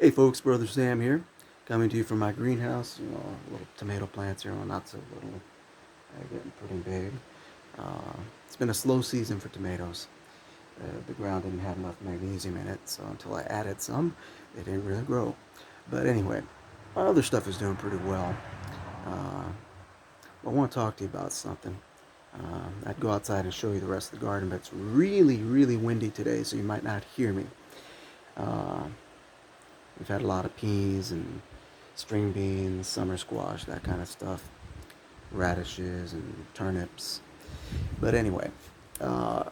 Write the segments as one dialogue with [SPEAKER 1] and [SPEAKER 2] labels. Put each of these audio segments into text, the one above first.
[SPEAKER 1] Hey folks, Brother Sam here, coming to you from my greenhouse. Little tomato plants here, well, not so little. They're getting pretty big. It's been a slow season for tomatoes. The ground didn't have enough magnesium in it, so until I added some, they didn't really grow. But anyway, my other stuff is doing pretty well. Uh, I want to talk to you about something. I'd go outside and show you the rest of the garden, but it's really, really windy today, so you might not hear me. Uh, we've had a lot of peas and string beans, summer squash, that kind of stuff, radishes and turnips. But anyway, uh,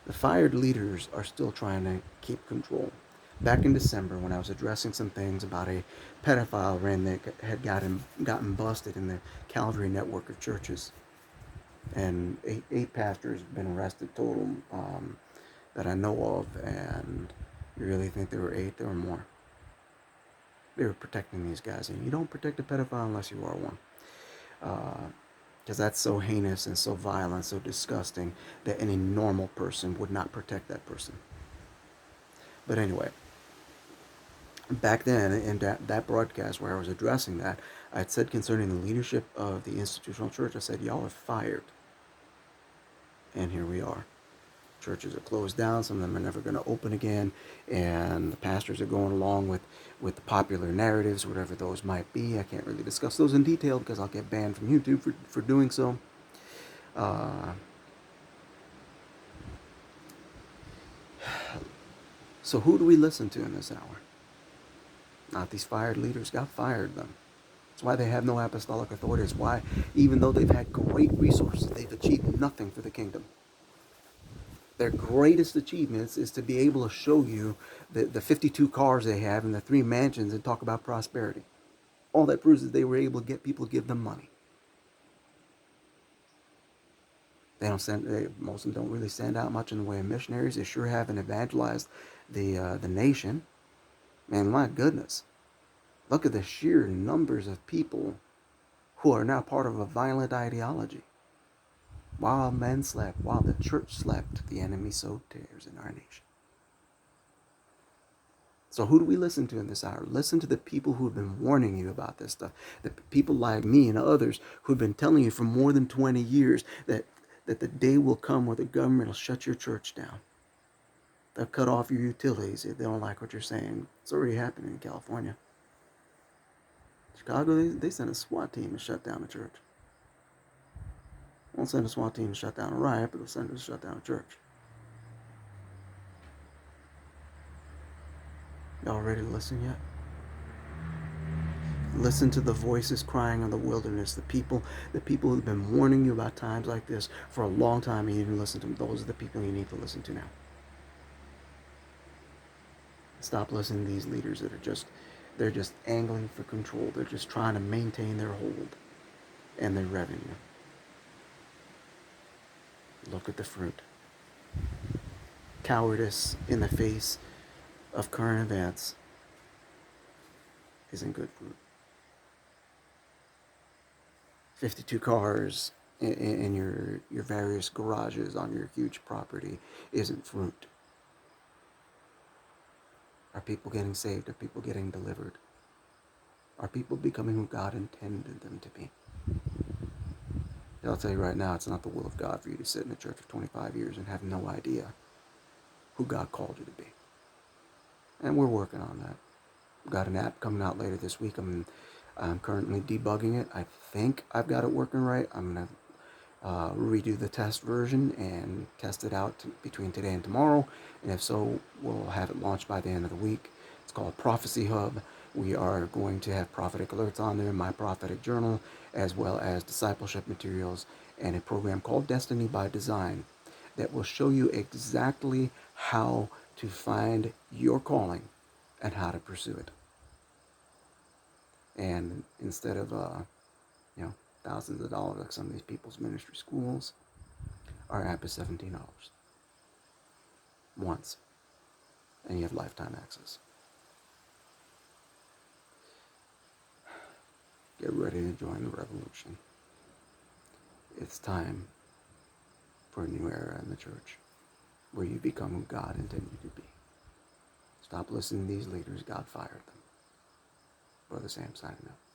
[SPEAKER 1] the fired leaders are still trying to keep control. Back in December, when I was addressing some things about a pedophile ring that had gotten busted in the Calvary network of churches, and eight pastors have been arrested total, that I know of, and you really think there were eight? There were more. They were protecting these guys, and you don't protect a pedophile unless you are one. Because that's so heinous and so violent, so disgusting that any normal person would not protect that person. But anyway, back then in that broadcast where I was addressing that, I had said concerning the leadership of the institutional church, I said, y'all are fired. And here we are. Churches are closed down. Some of them are never going to open again, and the pastors are going along with the popular narratives, whatever those might be. I can't really discuss those in detail because I'll get banned from YouTube for doing so. Uh, so who do we listen to in this hour? Not these fired leaders. God fired them. That's why they have no apostolic authority. It's why, even though they've had great resources, they've achieved nothing for the kingdom. Their greatest achievements is to be able to show you the 52 cars they have and the 3 mansions and talk about prosperity. All that proves is they were able to get people to give them money. They don't most of them don't really send out much in the way of missionaries. They sure haven't evangelized the nation. Man, my goodness, look at the sheer numbers of people who are now part of a violent ideology. While men slept, while the church slept, the enemy sowed tares in our nation. So who do we listen to in this hour? Listen to the people who've been warning you about this stuff. The people like me and others who've been telling you for more than 20 years that the day will come where the government will shut your church down. They'll cut off your utilities if they don't like what you're saying. It's already happening in California. Chicago, they sent a SWAT team to shut down the church. They won't send a SWAT team to shut down a riot, but they'll send it to shut down a church. Y'all ready to listen yet? Listen to the voices crying in the wilderness, the people who've been warning you about times like this for a long time, and you didn't listen to them. Those are the people you need to listen to now. Stop listening to these leaders that are they're just angling for control. They're just trying to maintain their hold and their revenue. Look at the fruit. Cowardice in the face of current events isn't good fruit. 52 cars in your various garages on your huge property isn't fruit. Are people getting saved? Are people getting delivered? Are people becoming who God intended them to be? I'll tell you right now, it's not the will of God for you to sit in a church for 25 years and have no idea who God called you to be. And we're working on that. We've got an app coming out later this week. I'm currently debugging it. I think I've got it working right. I'm going to redo the test version and test it out between today and tomorrow. And if so, we'll have it launched by the end of the week. It's called Prophecy Hub. We are going to have prophetic alerts on there, my prophetic journal, as well as discipleship materials and a program called Destiny by Design that will show you exactly how to find your calling and how to pursue it. And instead of thousands of dollars like some of these people's ministry schools, our app is $17 once, and you have lifetime access. Get ready to join the revolution. It's time for a new era in the church where you become who God intended you to be. Stop listening to these leaders. God fired them. Brother Sam signing out.